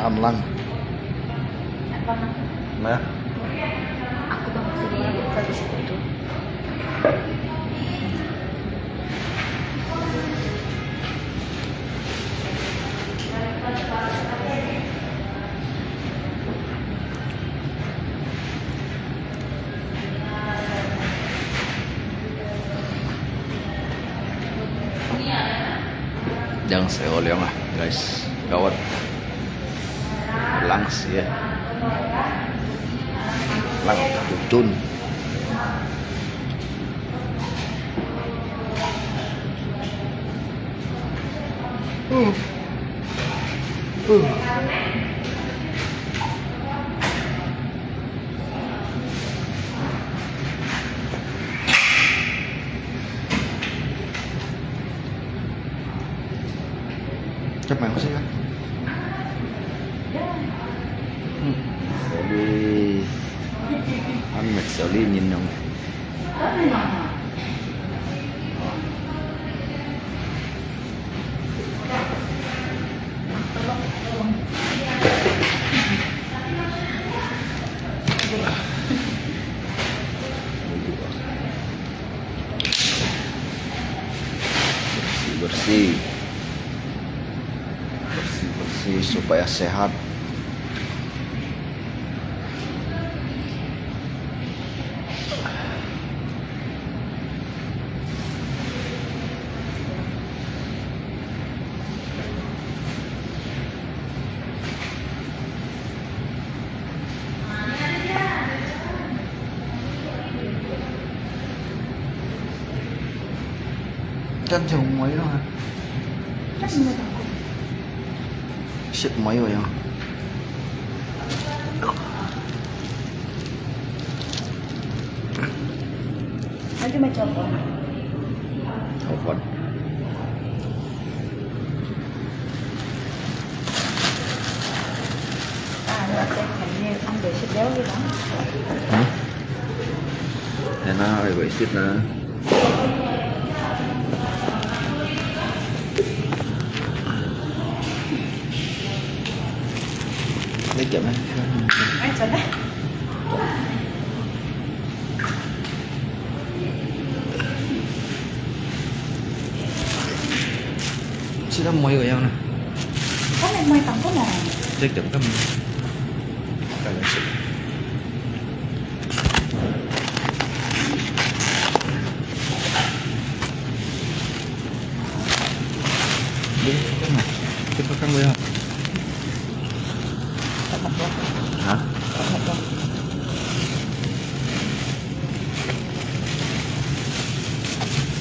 Giống lang. Nah, Aku bang sendiri tadi situ. jangan saya oleng lah guys, gawat langs ya, lang tutun. Chấp mày có gì không? Đi ăn mệt xử lý nhìn không? Bersih supaya sehat. Chân dùng mấy rồi hả? Shit mấy rồi không? Nanti macam apa? Telepon. Nanti kayaknya ambil sedau gitu. Enak, ibu istirahat nah. Lấy chậm á. Anh chọn đấy. Sudah mau ya nè. Cái này mai tặng có nào? Lấy chậm cái là sự. Đi cái này. Cái có căng không? Hả?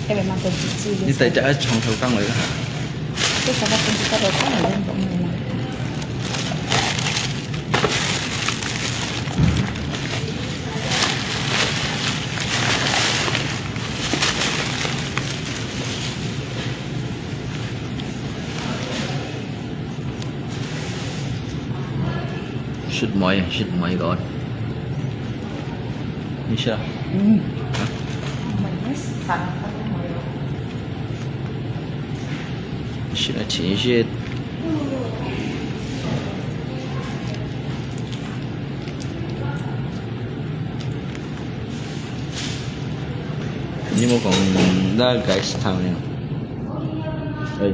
Em phải mang tiền chi Đi tay trái trong thầu căng rồi đó hả? Cái sao chúng ta đâu có này lên cũng như này. Shoot mọi gọi. Như sao? Mình mới sẵn các cái mồi rồi. Shoot là chỉ shit. Nhưng mà còn đa cái thằng này. Đây.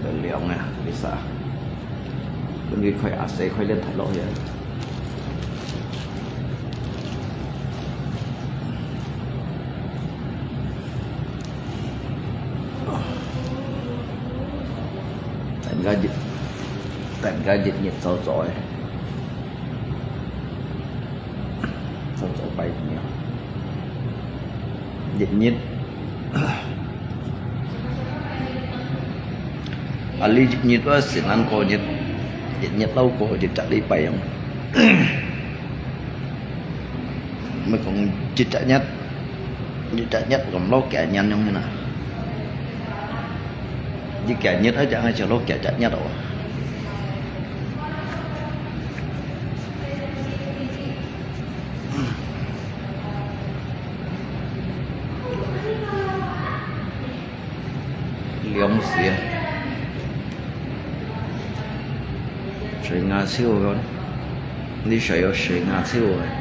เหลืองนะลิซ่าวันนี้ค่อยอาศัยค่อยเล่นถ่ายรูปเยอะtàn ga dịch nhiệt sâu sỏi bay nhiều dịch nhiệt ali dịch nhiệt đó xin ăn cô dịch nhiệt lâu cô dịch trả đi bay không mới còn dịch trả nhất còn lót kẻ nhanh không như nào với kẻ nhất ở chẳng hay chờ lót kẻ trả nhất rồi liống xìa水牙超咁啲水有水牙超嘅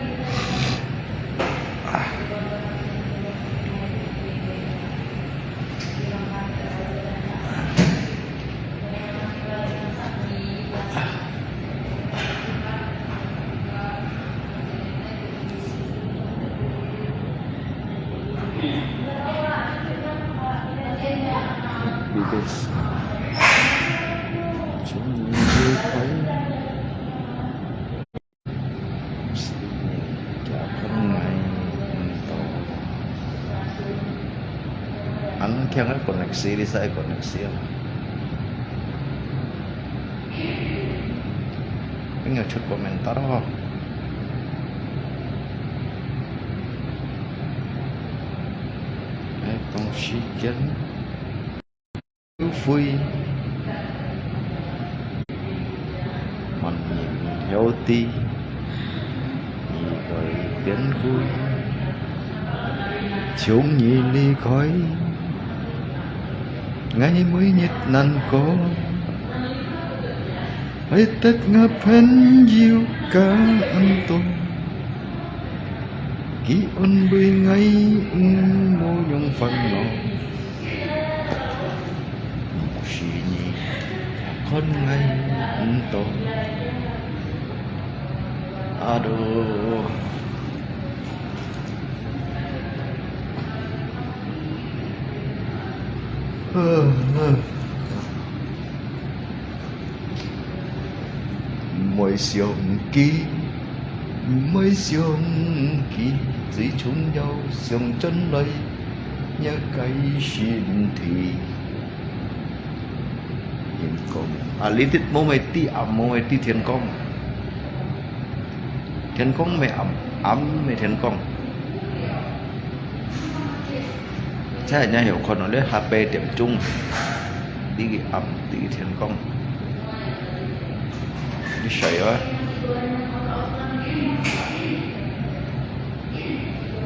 anh khen hết koneksi đi saya koneksi ini cut komentar kok kongsikan vui mình nhìn healthy vì vậy đến vui chúng nhị ly khói ngày mới nhất nan có hãy tất ngập hân diệu cả anh tôi kỹ ôn bơi ngay mô nhung phần nọ suy nghĩ con ngay anh tôi aduh mỗi siêu kỳ mấy siêu kỳ chỉ chung nhau siêu chân lấy nhớ cái xin thì thiên công lý tích mô mày ti mô mày ti thiên công mày mày thiên côngใช่เนี่ยเห็นคนเราเรียกฮาเปเต็มจุ้งตีตีเทียนกงนี่ใช่ไหม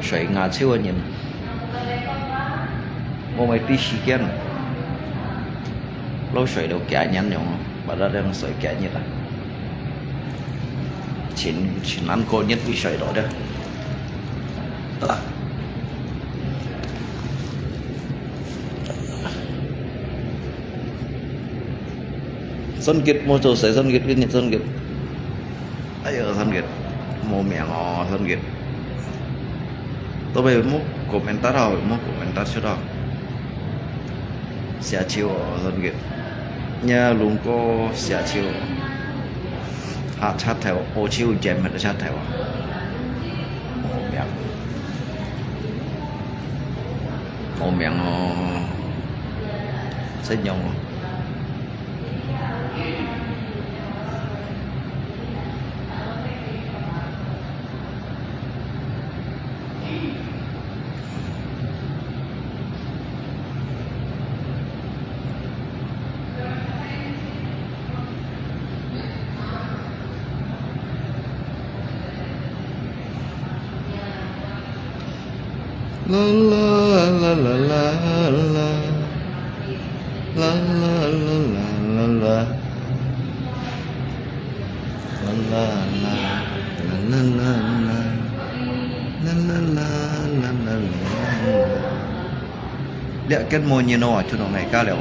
ใช่งาเชื่อเนี่ยโมไม่ตีสีแก่นเราใส่เราแก่ยันอย่างบัดเราเรื่องใส่แก่เนี่ยละชิ้นนั้นโกnhất điใส่đó đó Sơn Kiệt mua chỗ sẽ Sơn Kiệt cái nhiệt Sơn Kiệt ấy ở Sơn Kiệt mua mẹ ngò Sơn Kiệt tôi bây giờ mua komentar rồi mua komentar trước đó sẽ chiều ở Sơn Kiệt nhà luôn có sẽ chiều hạt chát theo ô chiều chém hết chát theo mua mẹ ngò sẽ nhông la la la la la la la la la la la la la la la cái môi như nó ở chỗ này cao liệu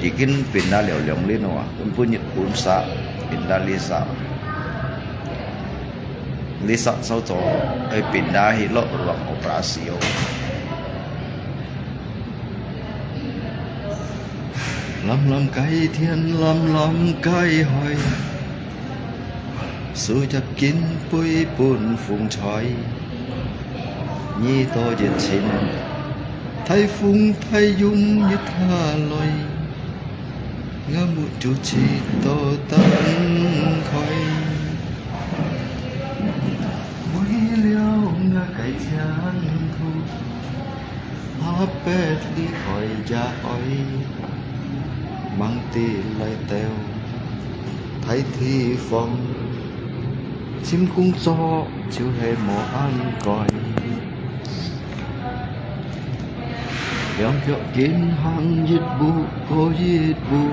jikin pindah liang lino pun punyit unsa pindah lisa sau cho pindah hilo ruang operasi lắm cái thiên lắm cái hỏi su chập kín bụi buồn phùng chói nhi to diệt chín thay phung thay dung như tha loi ngã một chút chi to tan khói mỗi liêu ngã cái chán thu hấp bét đi khỏi gia oi mang tì lại teo thấy thi phong chim cũng cho chiều hè mùa ăn coi Yang chợ kiến hàng giết bu có giết bu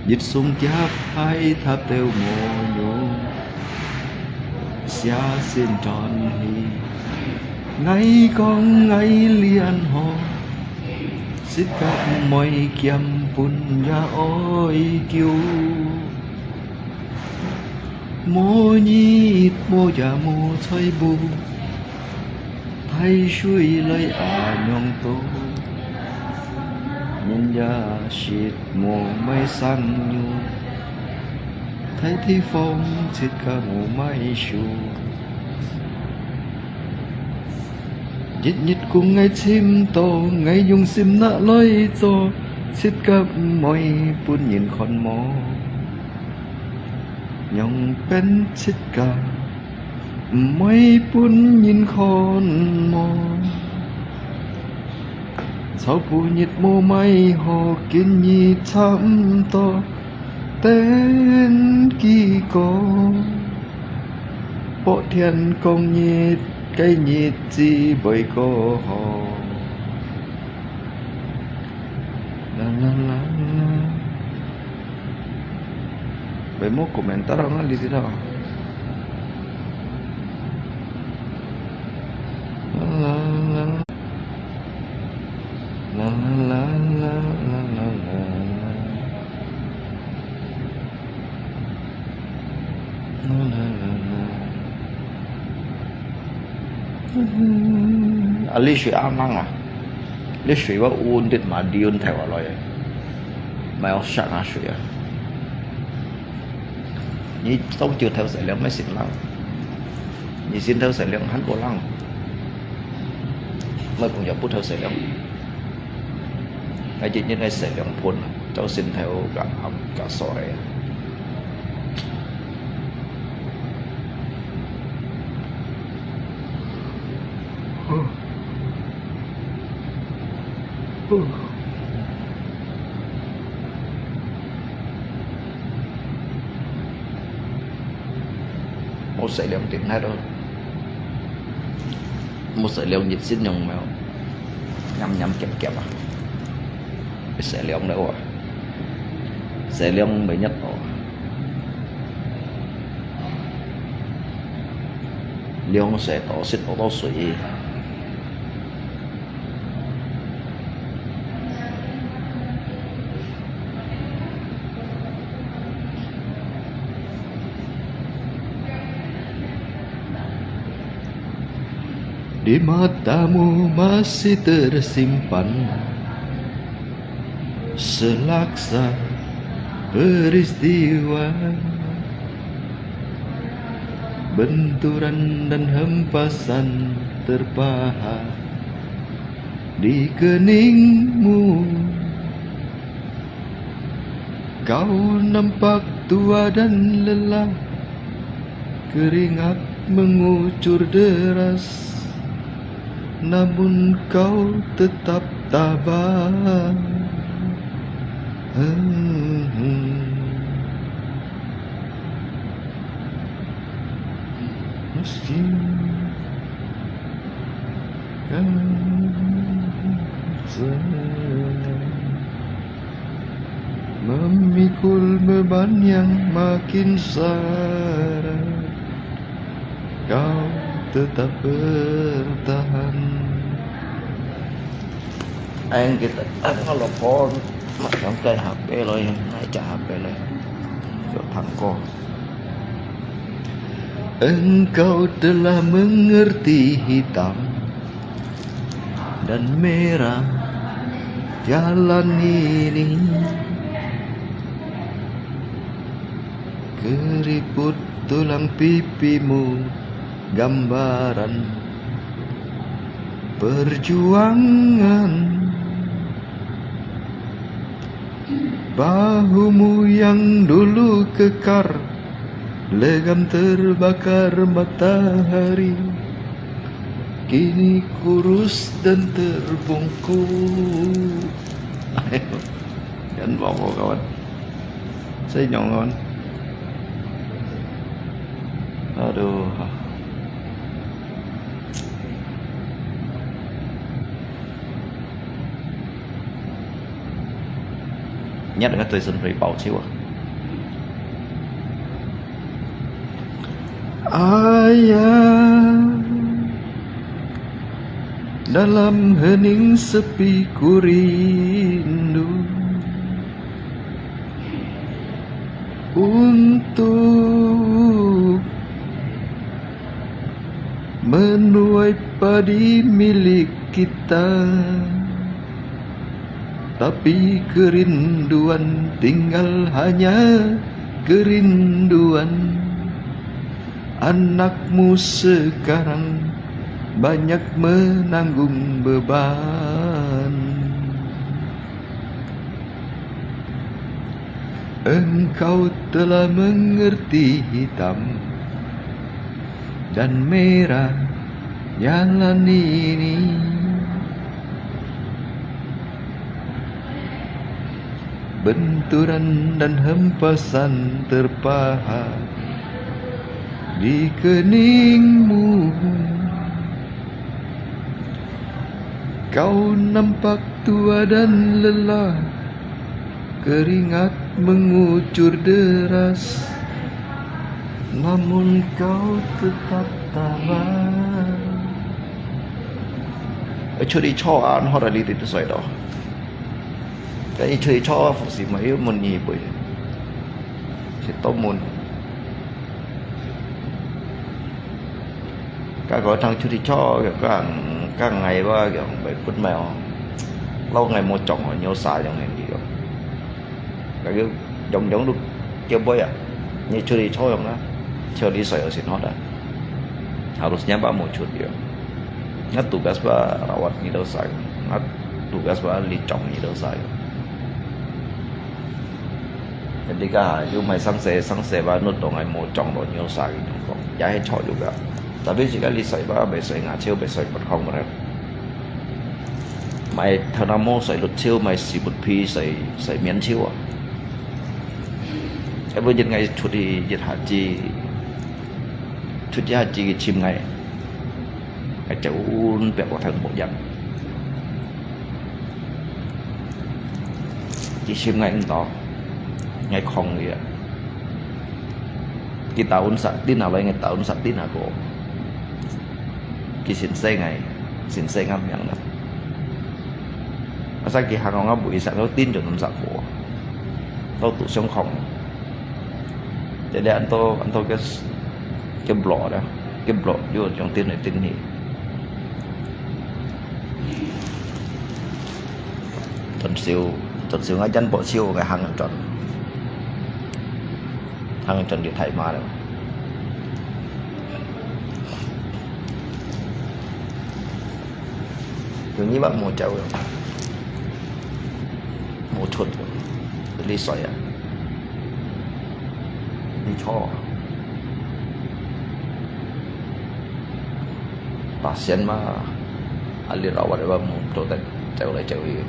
giết sung cháp hay tháp teo mồ nhô xa xin tròn hi ngay con ngay liền hồ xích các môi kiêm bùn ya ôi kiêu mô nhít mô ya mô chơi bu thay suy lời nhong tô nhân ya shit mô mây sang nhu thấy thi phong xích cả mô mây shu nhít cùng ngay chim to ngay dùng sim nạ lối cho xích cả môi bún nhìn con mò nhong bên xích cả môi bún nhìn con mò sau phụ nhít mô mây hồ kiến nhị chăm to tên kỳ có bộ thiên công nhị cái nhịp chi bởi cô hồ la la la la bởi một komentar orang di sini la la la la la la la la la la Ali suy amang à, Ali suyว่าอุ่นติดมาดีอุ่นแถวอะไรไม่เอาชักอาสุยอ่ะนี่ต้องเจอแถวเสร็จแล้วไม่สิ้นลังนี่สิ้นแถวเสร็จแล้วหันโบลังไม่คงจะพูดแถวเสร็จแล้วไอ้จิตนี่ไอ้เสร็จแล้วพ้นเจ้าสิ้นแถวกับซอยmột sợi lông tìm hết rồi một sợi lông dịch xin nhung mèo nhằm kẹp à cái sợi lông đâu à sợi lông mới nhất rồi lông sẽ tổ xích ô tô suy di matamu masih tersimpan selaksa peristiwa benturan dan hempasan terpahat di keningmu. Kau nampak tua dan lelah, keringat mengucur deras, namun kau tetap tabah. Meski kau memikul beban yang makin syarat, kau tetap bertahan. anh kita ngelopon macam kayak HP loh yang naik HP loh Jok tangko. Engkau telah mengerti hitam dan merah jalan ini, keriput tulang pipimu gambaran perjuangan, bahumu yang dulu kekar legam terbakar matahari, kini kurus dan terbungkuk. Jangan bawa kawan, saya nyongon. Aduh. Nhất là tôi xin phải bảo xíu. Ayah, dalam hening sepi ku rindu untuk menuai padi milik kita, tapi kerinduan tinggal hanya kerinduan. Anakmu sekarang banyak menanggung beban. Engkau telah mengerti hitam dan merah jalan ini, benturan dan hempasan terpahat di keningmu. Kau nampak tua dan lelah, keringat mengucur deras, namun kau tetap tabah. Chơi cho ăn hoặc là đi từ xoay đó. Cái chơi cho phụ sĩ mấy một nhì bởi sẽ tốt môn. Các gọi thằng chơi cho các ngày qua kiểu bảy phút mèo lâu ngày một chồng ở nhau xài trong này gì đó. Cái giống được chơi bơi à, như chơi cho yang lah, chơi di saya sih ada. Harusnya Pak mau cuti ya. Ngat tugas Pak rawat ni đâu sai, ngat tugas Pak li chong ni đâu sai. Ketika mày sang xe Pak nut dong ai mau chong lo nhau sai trong phòng, giải cho juga. Tapi jika li sai Pak bị sai ngã chiêu bị sai bật không rồi. Mày thằng nào mua sai lụt chiêu mày xì bụt phi sai miễn chiêu à. Em vừa dịch ngày chuột đi dịch haji cái chim ngày cái cháu bẹo vào thân bộ dân chỉ chim ngày đó ngày không gì ạ. Cái tahun saat tin nào vậy, ngày tahun saat tin nào cô cái xin xe ngắm nhận đó. Masa cái hàng ngắm buổi sáng nó tin cho nó sạc cô tao tụ sống không. Jadi anto cái blok đó, cái blok vô trong tin này tin này. Tuần siêu ngay chân bộ siêu cái hàng tròn đi thầy mà đâu. Kiểu như bạn mua trâu rồi, mua chuột rồi, đi xoay à. Đi cho pasien mah ahli rawat apa mau cewek lại cewek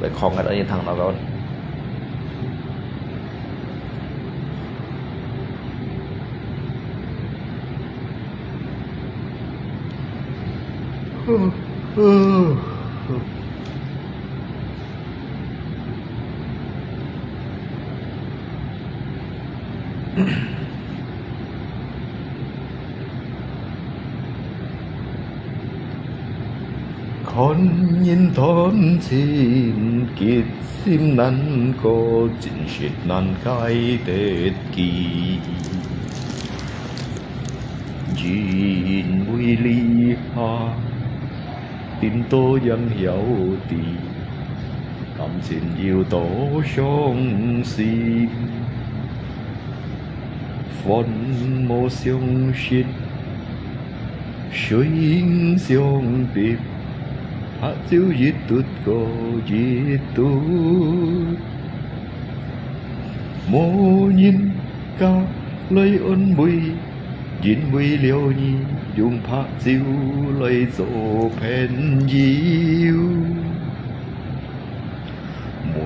vậy không ada yang thằng nào kawan. 看人谈情，结心难过，真实难解得记。人为离下，點多因有地，感情要多相思，分無相識，水影相別，拍照熱嘟個熱嘟，無人家裏安慰。因為了你，用拍照來做朋友，每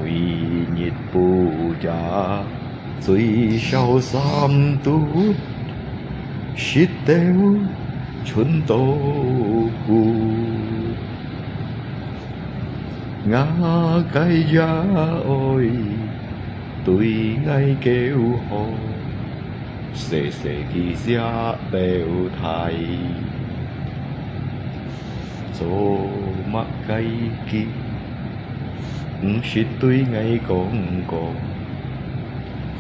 日不假，最少3度，失掉春到故，我計也愛，對愛叫好。細細記寫了題，做乜計結？唔是對愛講過，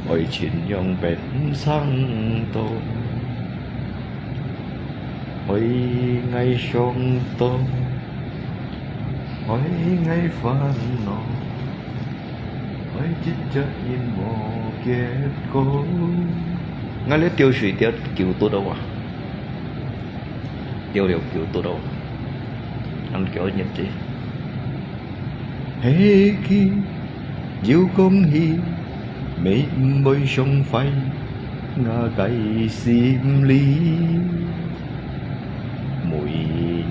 愛情讓變生多，愛愛上多，愛愛煩惱，愛節日因無結果。我咧吊水吊9度đâu à,吊了9度đâu, ăn kiểu nhiệt chứ. Hễ khi yêu công hi, mấy môi sông phai, ngã cái sim lý, mỗi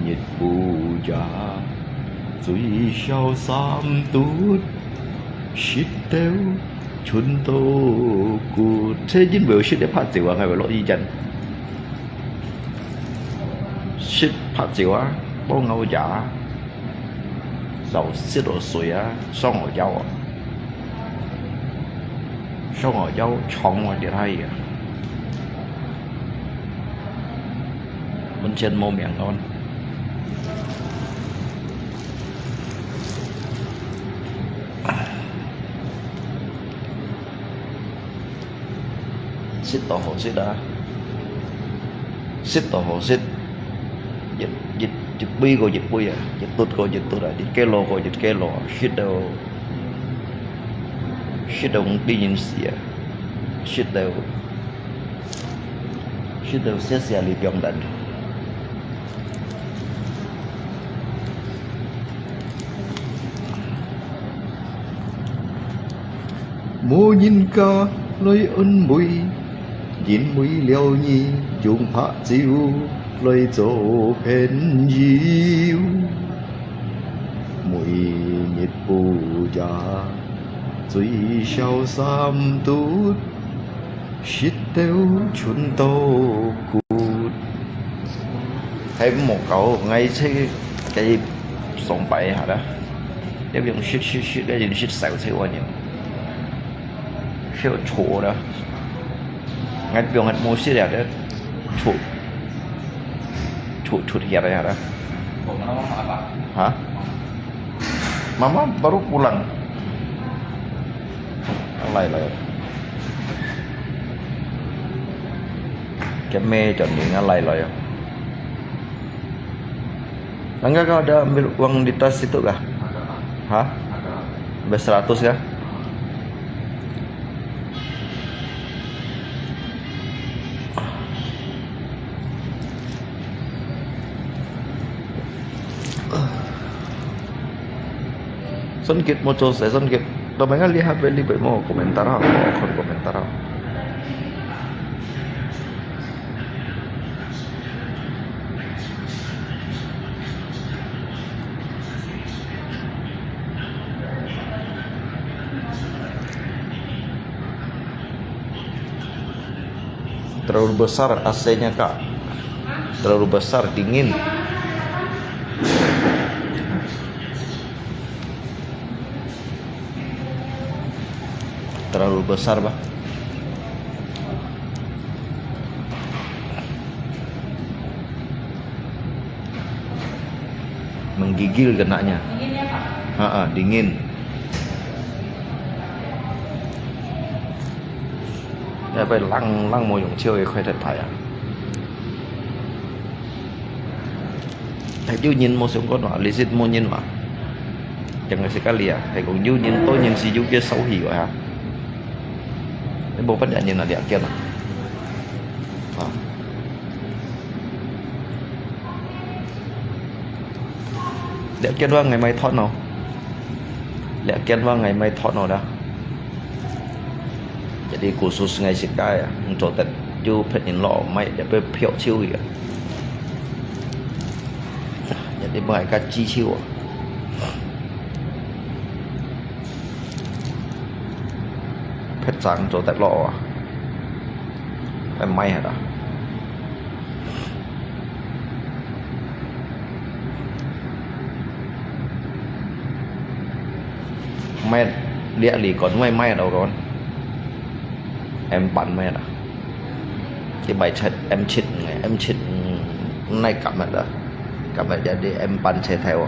nhiệt bù già,最少3度, shit theo春到故，這因為識得拍照啊，係咪落意陣？識拍照啊，幫我giả，就識到水啊，雙我腰啊，雙我腰闖我啲係啊，本身冇名案。識到好識啊，識到好識，一杯個一杯啊，一嘟個一嘟啊，一kilo個一kilo，識到唔啲件事啊，識到謝謝你用人。冇人家來安慰。因為了你，用拍照來做朋友，每日不假，最少3度，失掉春到故。Thấy một cậu ngay thế cái sòng bậy hả đó, nếu dùng shit cái gì shit xạo thế qua nhiều, shit chua đó. Ngay bilang ngat musik ya ada cut hiar ya ada. Hah? Mama baru pulang. Alay. Keme jadi alay ya. Enggak kau ada ambil uang di tas itu kah? Hah? Sampai 100 kah? Songkit mau selesai songkit. Bagaimana lihat beli mau komentar apa? Akun komentar apa? Terlalu besar AC-nya kak, terlalu besar dingin. Terlalu besar bah. menggigil kenanya. Dingin ya Pak? Dingin. Ya phải lăng một dụng chiêu khơi thật phải à. Thầy du nhìn một số con nó lý dịch một nhìn mà chẳng là sekali ya. Thầy cũng du nhìn tôi nhìn si du kia xấu hỉ rồi hả. Cái bộ phát nhìn là đẹp kia mà. Đẹp kia vào ngày mai thoát nào. Đẹp kia vào ngày mai thoát nào đó. Jadi khusus ngai sikai ya, untuk ju penin lo mai dia piok chiu ya. Jadi mereka chi chiu. Pet sang cho tet lo. Em mai hả đó. Mai địa lý còn mai ở đâu rồi? Em bắn mẹ đó cái bài chết em chích nay cầm mẹ đó cầm mẹ jadi em bắn xe theo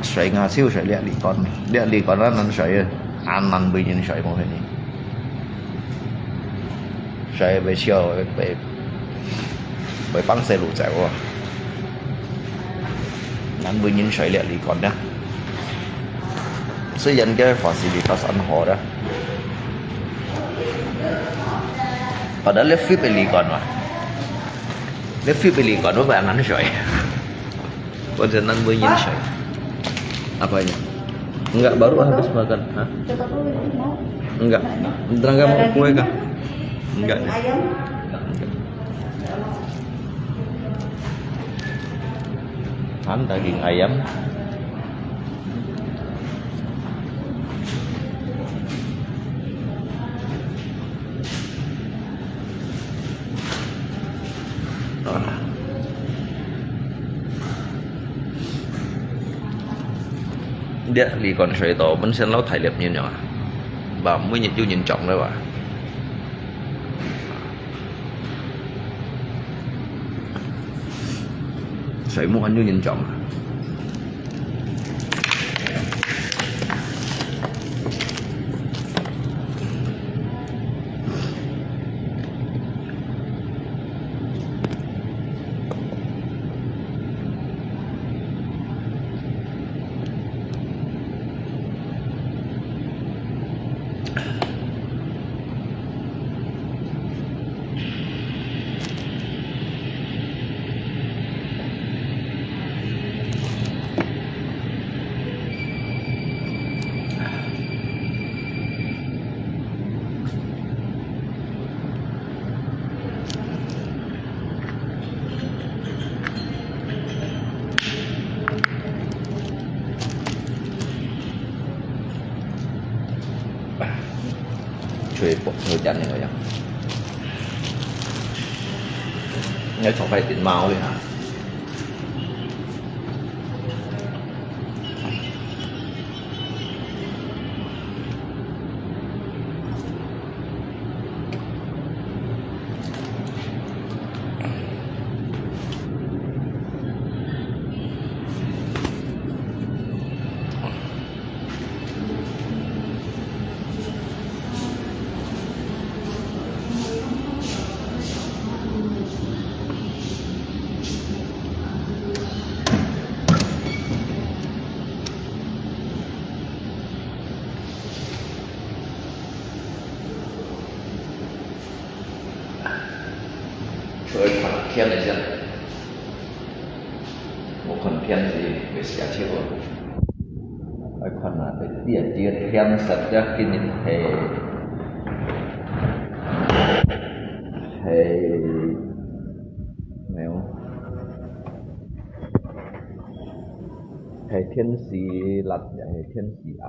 sợi ngà siêu sợi địa lý con nó năn sợi ăn bây giờ sợi một cái này sợi về chiều về băng xe lũ chạy qua nắn bây giờ sợi địa lý con đó sử dụng cái fasilitas ăn họ đó padahal Levi beli kon mah Levi beli kon với bạn ăn sợi còn giờ năn bây giờ sợi apanya enggak baru habis makan hah Coba dulu mau. enggak enggak mau kue kah enggak ya? Ayam. Han daging ayam dia li còn sợi tổ bên sen lâu thải liệp như nhỏ bà mới nhìn trọng đấy bà sợi mua anh nhìn trọng chơi bộ người chăn này rồi nhá nhớ chẳng phải tiền màu đi hả所以可能偏了一下，我可能偏是会下去了。I 可能被电接偏实在给你没有，係天時辣又係天時暗。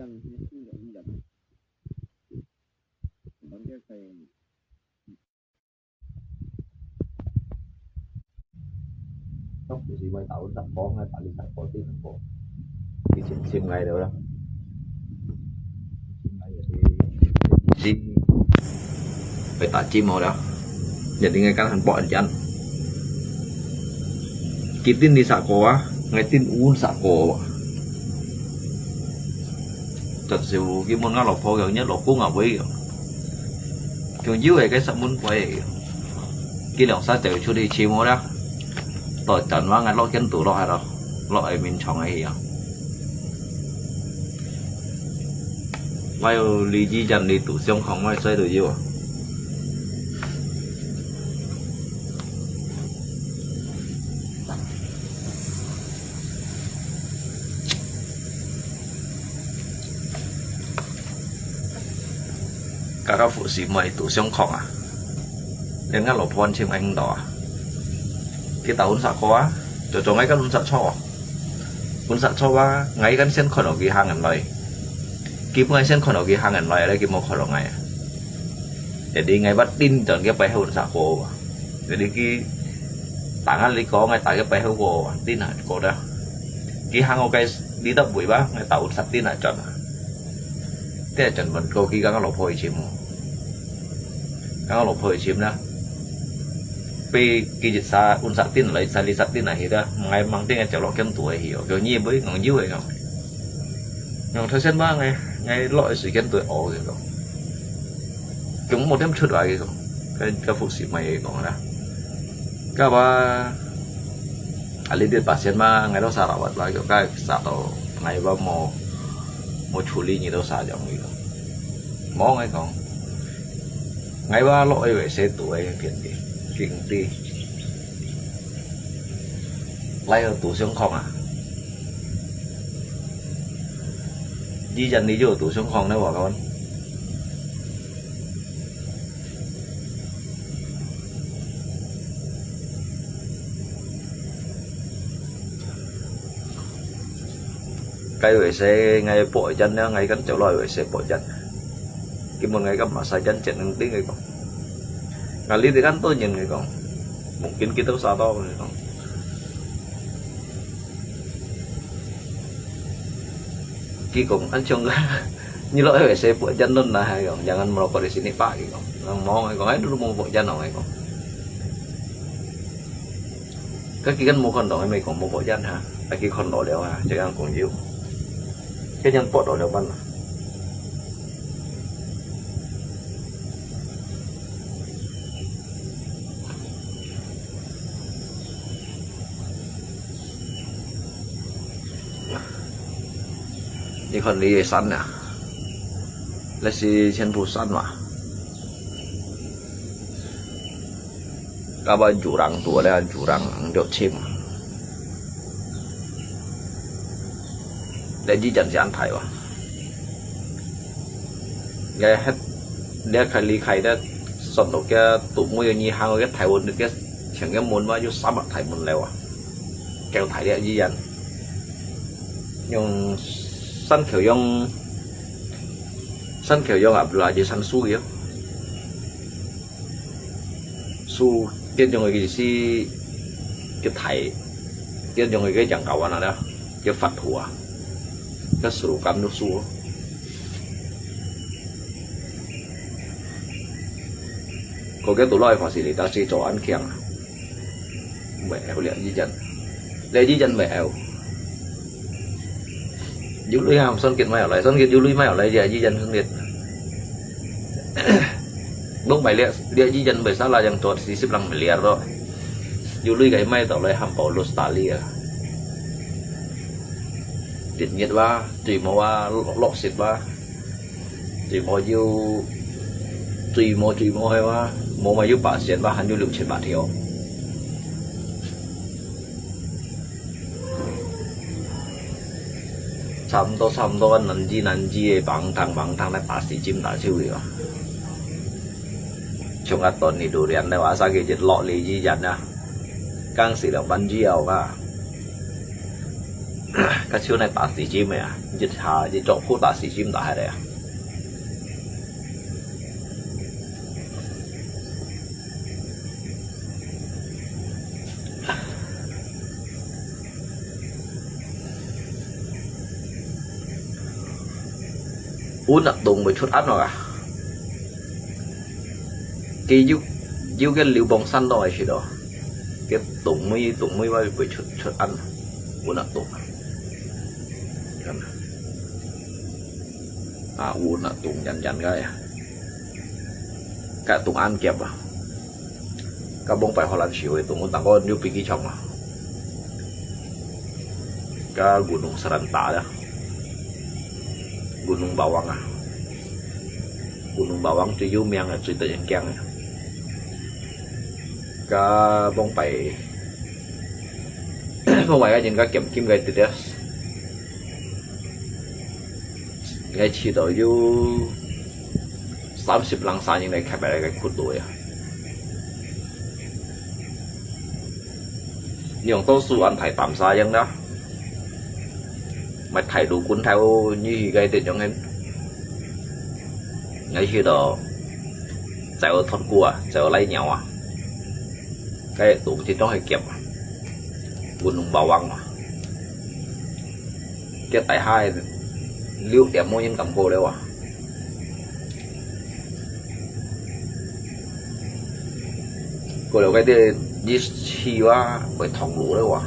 dân hết sức là hướng dẫn đón tiếp thầy không thì gì mới tạo tập có ngay tại tập có tí thành phố thì xem ngày được đâu chim phải tạo chim màu đó jadi ngay kan handphone aja kitin di sako ngay tin un sako thật sự cái môn ngao lọc phô gần nhất lọc cuốn ngọc với trường dưới cái sắp muốn quay cái lòng xa tiểu chú đi chim đó tội trậnว่างั้นเราเขียนตัวเราให้เราเราไอ้มินช่องไอ้เหี้ยไว้ลีจีจันลีตัวเสียงของไว้ใส่ตัวอยู่các phụ sĩ mày tủ xiông khỏng à đến ngắt lỗ phòn chim anh đỏ cái tàu un sạ khó cho ngay các un sạ choว่าngayกันเส้นขนมกี่ห่างกันเลยกี่เมื่อเส้นขนมกี่ห่างกันเลยอะไรกี่โมงขนมไงจะดีไงวัดดินจนcáiไปให้un sạโกจะดีกี่ต่างกันเลยcó ngay tại cáiไปให้โกดินหาโกđóกี่ห่างเอาcái đi tập buổi ba ngay tàu un sạดินหาจนแต่จนมันโกกี่ก็หลบพอยชิมก็หลบพอยชิมนะไปกิจสาอุนสัตตินอะไรสาลิสัตตินอะไรđó ngày mang tiếng anh chào lọ kem tuổi hiểu kiểu như với ngon dữ vậy không nhưng thôi xem ba ngày loại sự kem tuổi ổ vậy không chúng một đêm chút vậy không cái phụ sĩ mày còn đó các ba ali dia pasien mah ngày đó sao rawat lagi cái satu ngày ba mau处理như đâu sao giống như không mong hay không ngày ba loại vậy xe tuổi thiệt gì kinh đi lấy ở tủ xương không à di dần đi vô tủ xương không đấy bỏ con cây vậy xe ngay bội chân đó ngay cắn chỗ lòi vậy xe bội chân cái một ngày gặp mà sai chân chuyện tiếng ngay còn kali itu kan tuh nyen gitu mungkin kita usah tahu gitu ki cũng anh chồng như lỗi phải xe buat chân luôn lah gitu jangan merokok di sini pak gitu mau nggak dulu mau buat chân rồi gitu cái kia kan mau kondo mày còn mau buat chân ha cái kia kondo đều ha jangan còn nhiều cái nhân pot đều banนี่คนนี้สั้นเนี่ยและสิเช่นผู้สั้นว่ะก็บรรจุรังตัวแล้วจุรังเดือดชิมและยี่จันทร์จะอันไทยวะแกให้เรียกใครลีใครได้สอนตัวแกตุ่มมือยี่ห้างแกไทยวนแกเฉียงแกมุนว่าอยู่ซ้ำไทยมุนแล้วอ่ะแกไทยเนี่ยยี่ยันยงsăn kiểu dong là gì săn su kiểu su tiên cho người cái gì cái thầy tiên cho người cái chẳng cầu nào đó cái phật thua cái sủ cam nước su có cái tủ loi phải xử lý ta sẽ cho ăn kiêng mèo liền di dân mèo dulu ham son kiệt mày ở lại son kiệt dulu mày ở lại giờ di dân son kiệt bông bảy liệt dia di dân bảy sao là yang tuột sisip lang miliar rồi dulu cái mày tao lại ham Paulo Stalia tiệt nhiệt ba tùy mà ba lọ xịt ba tùy mà yêu tùy mà hay ba mà yêu bà xịt ba hắn yêu lượng trên bà thiếu差唔多能知棒糖咧8時尖打超嘅ช่วงตอนนี้ดูเรียนในว่าสักกี่เลาะลีจีจันนะกลางสีเหลืองบันจีเอาก็ cái chiếu này tả xì chim này à, dịch hà dịch chỗ khu tả xì chim tả hay đây à. Uống nặng tùng một chút ăn rồi à, cái yêu cái liều bông xanh rồi chứ đó, cái tùng mới với chút ăn uống nặng tùng à, uống nặng tùng dần cái tùng ăn kẹp à, cái bông phải họ làm xíu tùng tặng con như piki chồng à, cái gunung Seranta đó, Gunung Bawang à, Gunung Bawang tuy yêu miang là tuy tự nhiên keng cái bông phải cái nhìn cái kiếm kim gây từ đó ngay chỉ đó yêu 30 lăng xa những này khai bài cái khuất đuổi à, nhưng tôi su ăn thải tạm xa dân đó mà thải đủ cuốn theo như gây tiền cho em ngay khi đó chạy thon cua chạy lấy nhau à, cái tủ thì nó hơi kẹp Gunung Bawang mà cái tại hai liêu kẹp mua những tầm cô đâu à, cô đâu cái đi chi quá phải thòng lũ đâu à,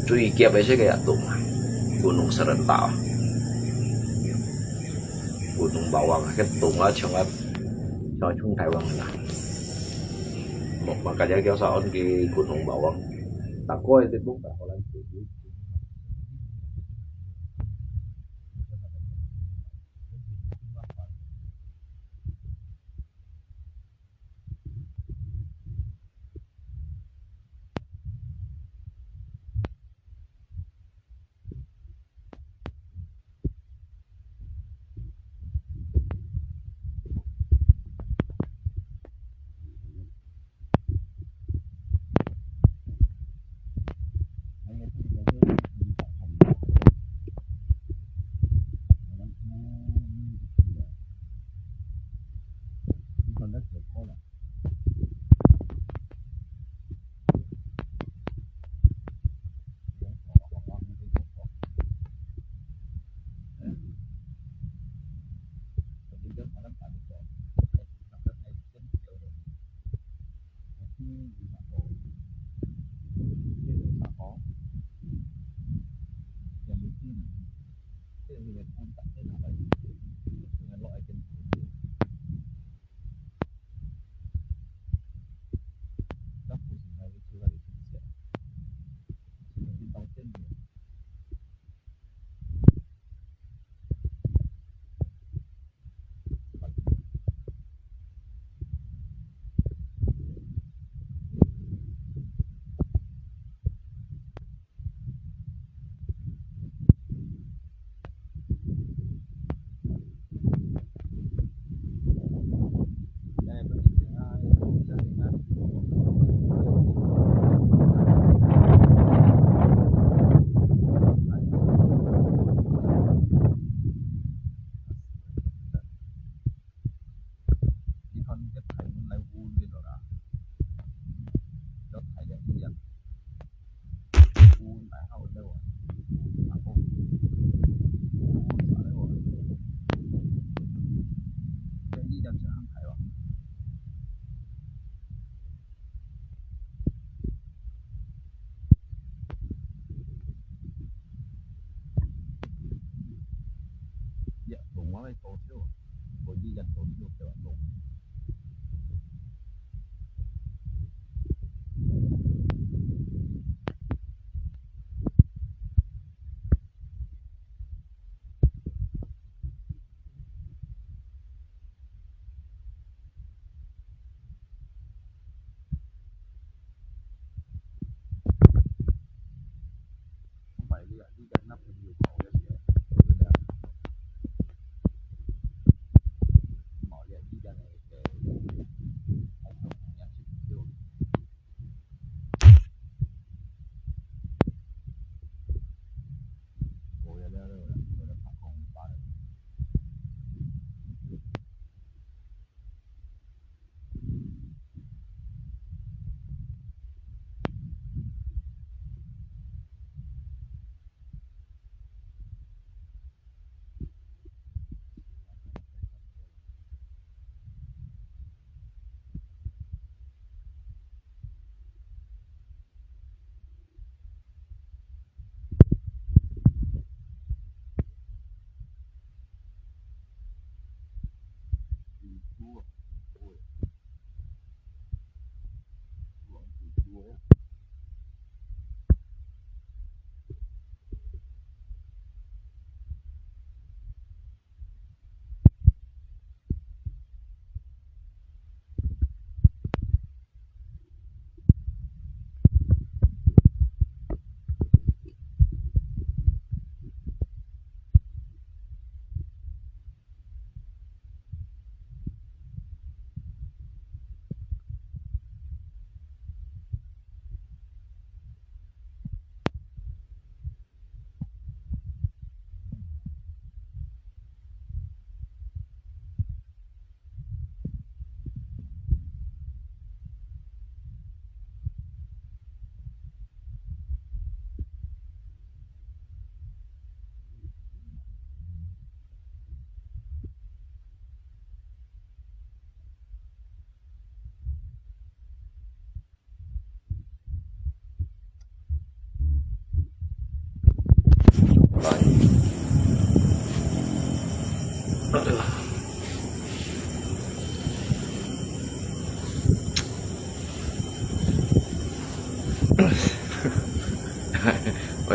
chú ý kẹp với cái tủ Gunung Seranta Gunung Bawang cái tủ nó cho chúng Thái Bằng là một mà cả kéo sao cái Gunung Bawang tak coi Facebook tak orang setuju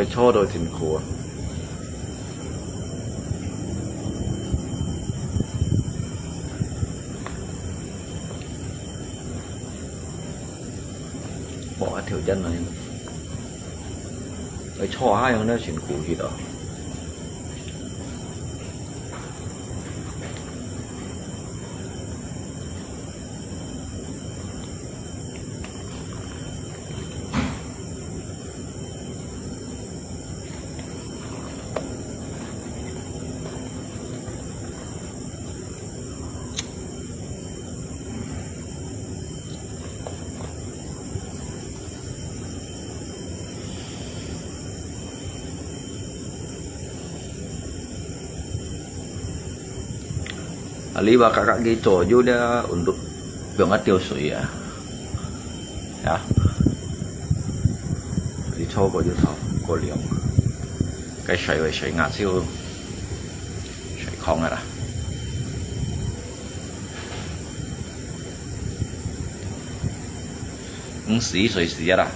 phải cho đôi thìn khổ bỏ theo chân này phải cho hai ông nó chuyện khổ gì đó Ali ba kakak gitu juga untuk banget tiêu sủy à ya đi cho có chút thảo có liều cái sợi với sợi ngạt siêu sợi không này là xí sợi xí ra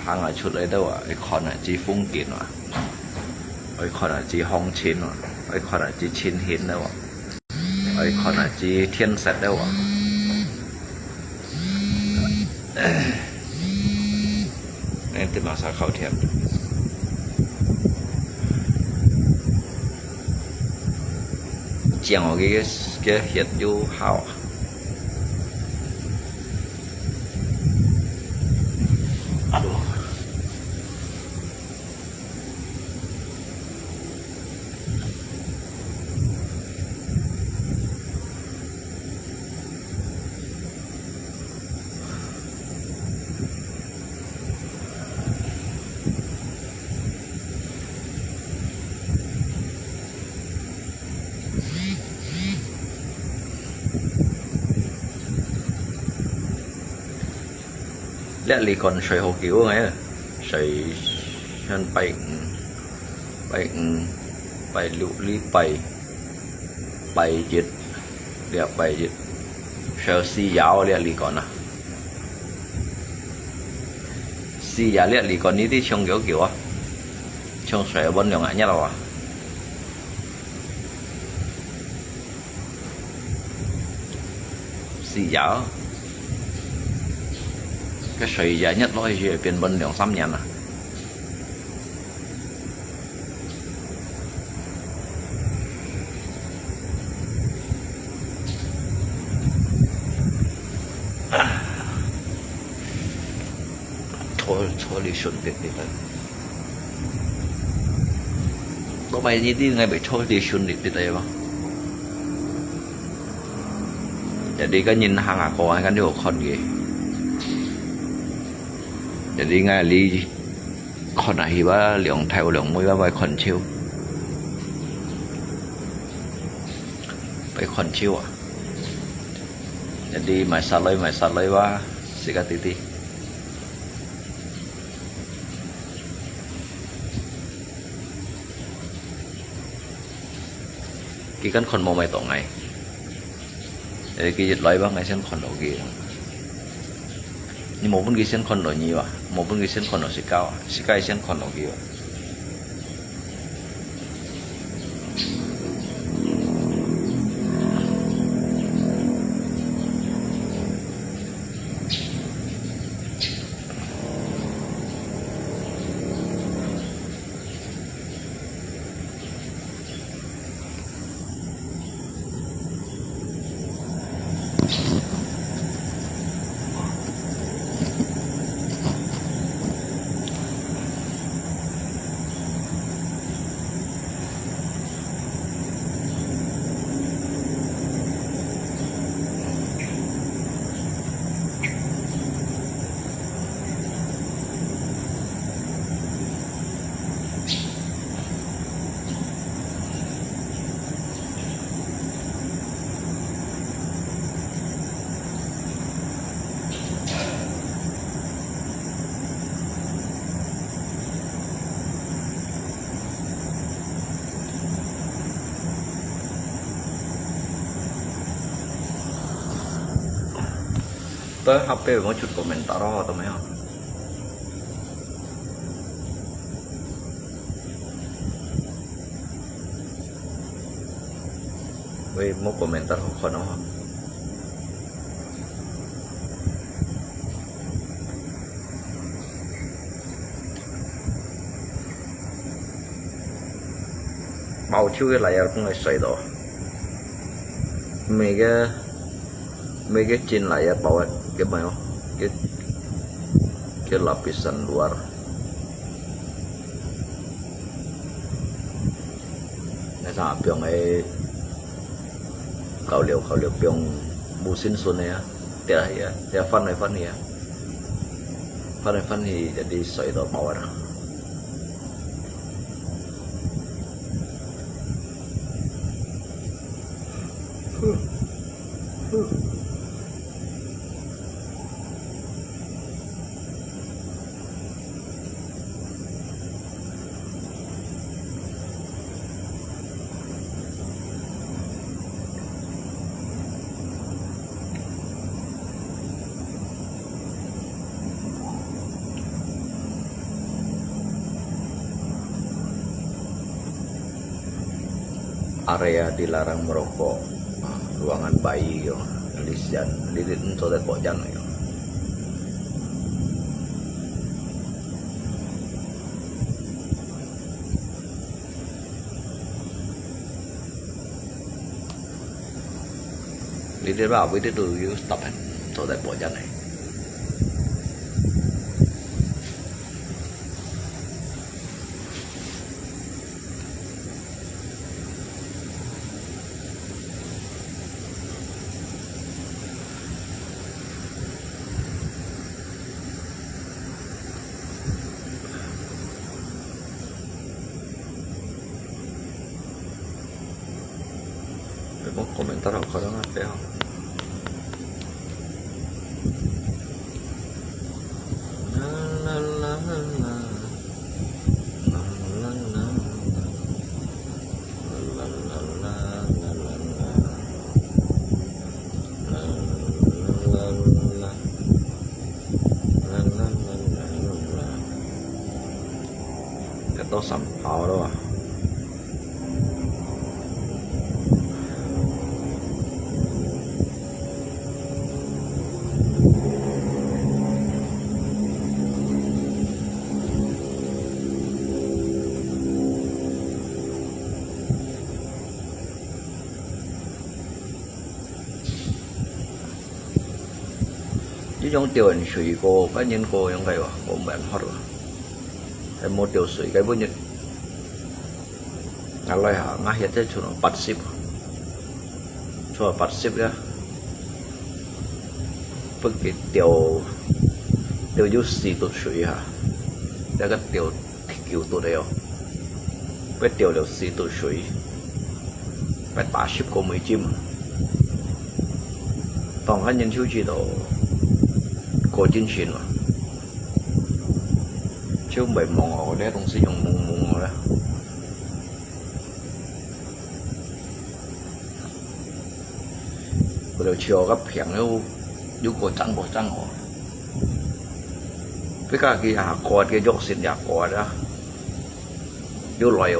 hàng là chút lấy đâu à cái con là chỉ phong kiến à cái con là chỉ hong chín à cái con là chỉ chín hiến đâu à cái con là chỉ thiên sạch đâu à nên từ mà sao khẩu thiệt chẳng có cái hiện du hào lẽ lì còn sợi hồ kiểu ấy sợi chân bảy lụ lý bảy dịch đẹp bảy dịch sợi xì giáo lẽ lì còn à xì giáo lẽ lì còn ní tí trong kiểu à trong sợi bên nhỏ ngã nhất là xì giáo cái sợi dài nhất nó thì bên bên đường xăm nhàn à thôi đi xuân tiệt đi thôi có bài gì đi ngay bị thôi đi xuân đi đây không jadi kan nhìn hàng à có kan điều con gì jadi ngay li con này ba lượng theo lượng mới ba bài con chiêu bài con chiêu à jadi mày sát lấy ba xí cả tí cái con màu mày tổ này để cái dịch lấy ba ngày xem con đầu kia nhưng một bên kia xem con đầu nhiều à một bên kia xem con đầu xí cao xí cao xem con đầu kia Tới HP mau chút komentar atau mấy không? Wei mau komentar kok no? Mau chui lại ở người xoay đó. Mấy cái trên lại ở bawah cái mấy không? Cái lapisan luar. Này sao biong ấy kau liu biong musim sun ya. Dia fan ya. Fan ni jadi xoay đó bawah. Area dilarang merokok, ruangan bayi yo, lilit untuk dat bojan yo. Lilit bảo với từ yo tập untuk dat bojan này. Mau komentar apa dong apa ya? Kata sampah doang. Chứ trong tiểu hình suy cô cá nhân cô những cái của bạn hết rồi em một tiểu suy cái với nhật alai hả ngah hiện thế cho nó bắt ship ya pergi tiểu du xì tụt suy hả để cái tiểu kiểu tụt đấy với tiểu đều xì tụt suy phải bắt ship của mấy chim toàn cá nhân chú chỉ đồ có chính trị mà chứ không phải mong họ để đồng sử dụng mong họ đó bây giờ chiều gấp hiện đâu dù có trắng họ với cả cái hạ quạt cái dốc xin hạ quạt đó dù loại à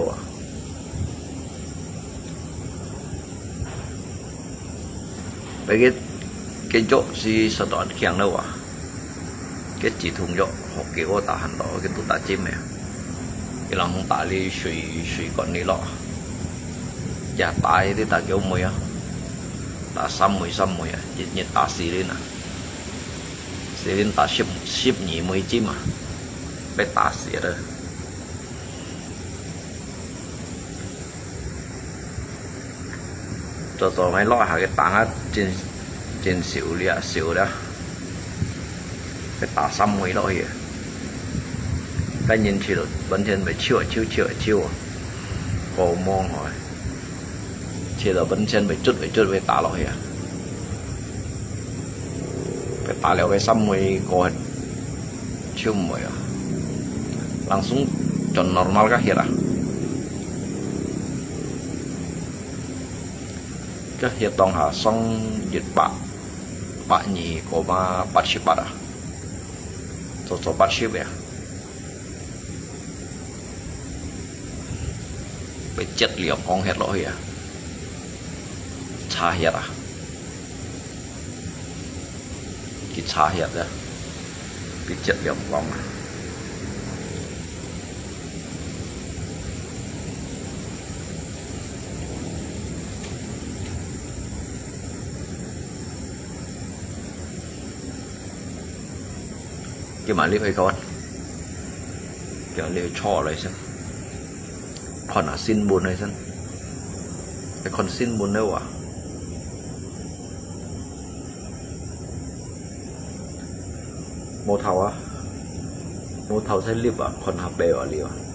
với cái dốc gì sao đó hiện đâu à cái chỉ thùng dốc học kiểu ta hành đó cái tụi ta chim này cái lòng không ta đi suy còn đi lọ giả tài thì ta kiểu mùi á ta xăm mùi nhiệt ta xì lên ta ship nhị mùi chim mà bé ta xì rồi cho mấy lọ hạ cái tảng á trên xỉu đó cái tả xăm mấy lỗi cái nhìn chỉ được bên trên phải chiều cổ mong hỏi chỉ là bên trên phải chút về tả lỗi phải tả liệu cái xăm mấy cổ chiều mấy langsung chọn normal kah ya cái hiện tông hạ xong dịch bạc Pak Nyi koma participada. So partnership ya. Bị chất liệu con hết lỗi à. Cha hết à. Cái cha hết đó. Bị chất liệu con à. Cái mà liếp hay con. Cái liếp cho lại xem. Còn là xin buồn này xem. Cái con xin buồn đâu à. Mô thầu á. Mô thầu sẽ liếp à. Con hạp bèo à liếp à.